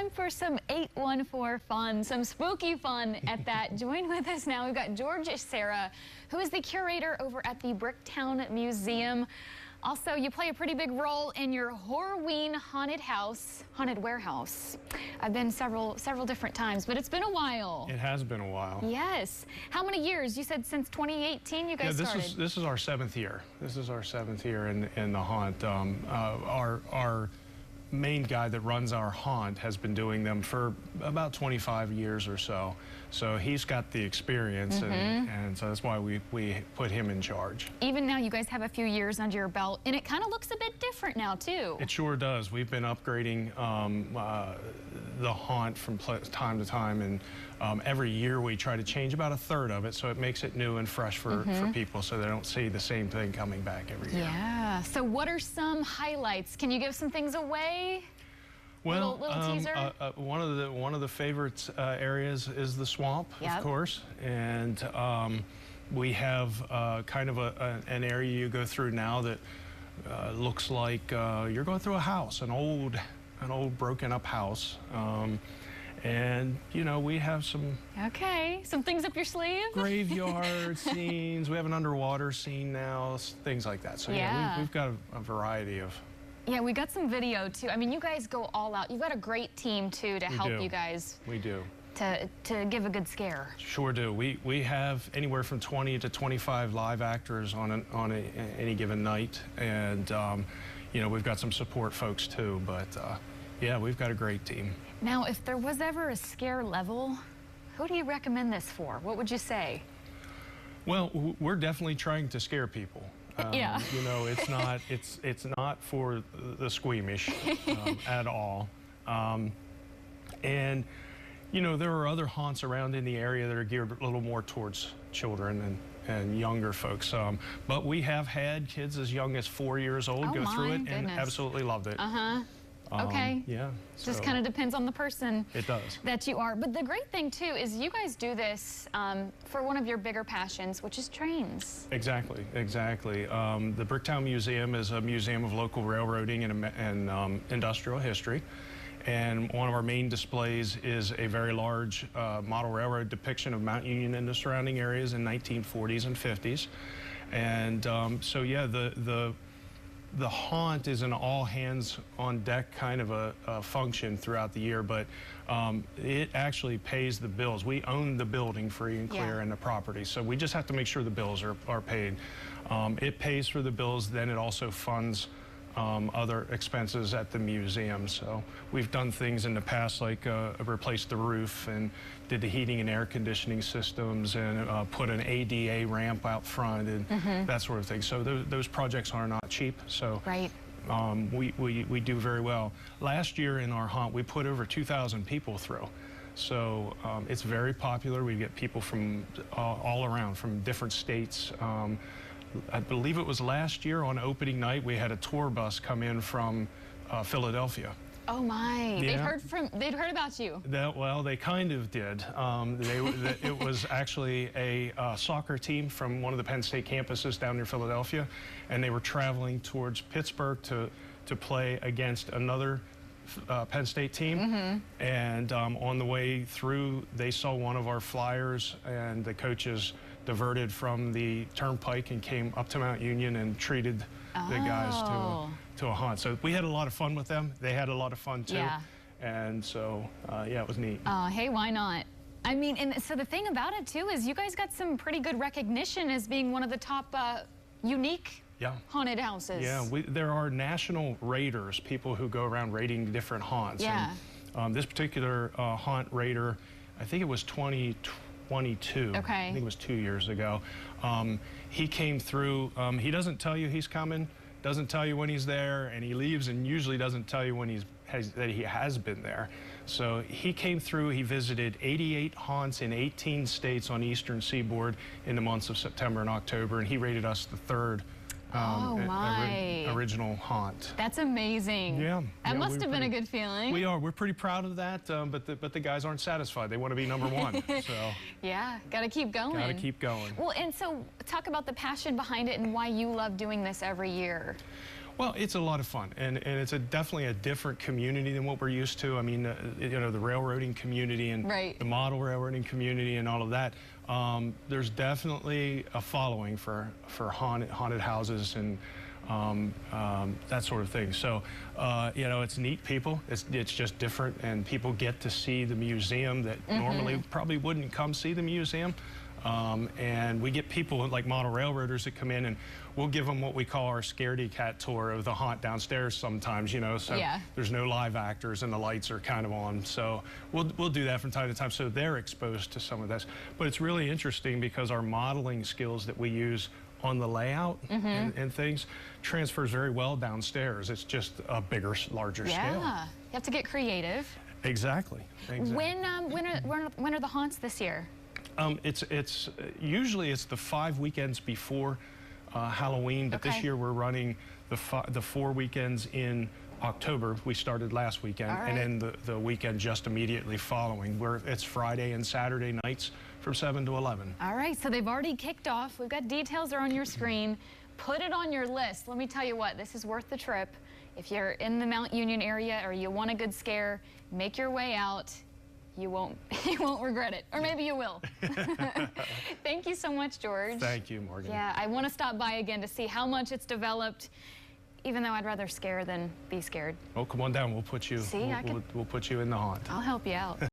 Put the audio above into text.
time for some 814 fun, some spooky fun at that. Join with us now. We've got George Sarah, who is the curator over at the Bricktown Museum. Also, you play a pretty big role in your Horrorween Haunted Warehouse. I've been several different times, but it's been a while. It has been a while. Yes. How many years? You said since 2018 you guys started? This is our 7th year. This is our 7th year in the haunt. Our main guy that runs our haunt has been doing them for about 25 years or so. So he's got the experience, and so that's why we put him in charge. Even now, you guys have a few years under your belt, and it kind of looks a bit different now, too. It sure does. We've been upgrading the haunt from time to time, and every year we try to change about 1/3 of it, so it makes it new and fresh for people, so they don't see the same thing coming back every year. Yeah. So what are some highlights? Can you give some things away? Well, little teaser? One of the favorite areas is the swamp, of course, and we have kind of an area you go through now that looks like you're going through a house, an old broken up house, and you know, we have some things up your sleeve. Graveyard scenes. We have an underwater scene now, things like that. So yeah, we've got a variety of. Yeah, we got some video, too. I mean, you guys go all out. You've got a great team, too, to help you guys. We do. To give a good scare. Sure do. We have anywhere from 20 to 25 live actors on any given night. And, you know, we've got some support folks, too. But, yeah, we've got a great team. Now, if there was ever a scare level, who do you recommend this for? What would you say? Well, we're definitely trying to scare people. Yeah. You know, it's not for the squeamish at all. And, you know, there are other haunts around in the area that are geared a little more towards children and younger folks. But we have had kids as young as 4 years old go through it and absolutely loved it. Okay. Yeah. Just kind of depends on the person. It does. That you are. But the great thing, too, is you guys do this for one of your bigger passions, which is trains. Exactly, exactly. The Bricktown Museum is a museum of local railroading and industrial history. And one of our main displays is a very large model railroad depiction of Mount Union and the surrounding areas in 1940s and 50s. And so, yeah, the haunt is an all-hands-on-deck kind of a function throughout the year, but it actually pays the bills. We own the building free and clear and the property, so we just have to make sure the bills are paid. It pays for the bills, then it also funds other expenses at the museum. So we've done things in the past like replaced the roof and did the heating and air conditioning systems and put an ADA ramp out front and that sort of thing. So those projects are not cheap. So we do very well. Last year in our haunt, we put over 2,000 people through. So it's very popular. We get people from all around, from different states. I believe it was last year on opening night, we had a tour bus come in from Philadelphia. Oh my! Yeah. They'd heard about you. Well, they kind of did. It was actually a soccer team from one of the Penn State campuses down near Philadelphia, and they were traveling towards Pittsburgh to play against another Penn State team. And on the way through, they saw one of our flyers, and the coaches diverted from the turnpike and came up to Mount Union and treated the guys to a haunt. So we had a lot of fun with them. They had a lot of fun too. Yeah. And so, yeah, it was neat. Hey, why not? I mean, and so the thing about it too is you guys got some pretty good recognition as being one of the top unique haunted houses. Yeah, there are national raiders, people who go around raiding different haunts. Yeah. And, this particular haunt raider, I think it was 2022. Okay. I think it was 2 years ago. He came through. He doesn't tell you he's coming, doesn't tell you when he's there, and he leaves and usually doesn't tell you when that he has been there. So he came through. He visited 88 haunts in 18 states on Eastern Seaboard in the months of September and October, and he rated us the 3rd. Original haunt. That's amazing. Yeah. That must have been a good feeling. We're pretty proud of that, but the guys aren't satisfied. They want to be #1. So. Yeah, got to keep going. Got to keep going. Well, and so talk about the passion behind it and why you love doing this every year. Well, it's a lot of fun, and it's definitely a different community than what we're used to. I mean, you know, the railroading community and the model railroading community and all of that. There's definitely a following for haunted houses and that sort of thing. So, you know, it's neat people. It's just different, and people get to see the museum that normally probably wouldn't come see the museum. And we get people like model railroaders that come in, and we'll give them what we call our scaredy cat tour of the haunt downstairs sometimes, you know, so there's no live actors and the lights are kind of on. So we'll do that from time to time, so they're exposed to some of this. But it's really interesting because our modeling skills that we use on the layout and things transfers very well downstairs. It's just a bigger, larger scale. Yeah, you have to get creative. Exactly. When are the haunts this year? It's usually it's the 5 weekends before Halloween, but this year we're running the 4 weekends in October. We started last weekend, and then the weekend just immediately following, where it's Friday and Saturday nights from 7 to 11. All right, so they've already kicked off. We've got details are on your screen. Put it on your list. Let me tell you what, this is worth the trip. If you're in the Mount Union area or you want a good scare, make your way out. You won't regret it, or maybe you will. Thank you so much, George. Thank you, Morgan. Yeah, I want to stop by again to see how much it's developed, even though I'd rather scare than be scared. Oh, come on down. We'll put you. See, we'll put you in the haunt. I'll help you out.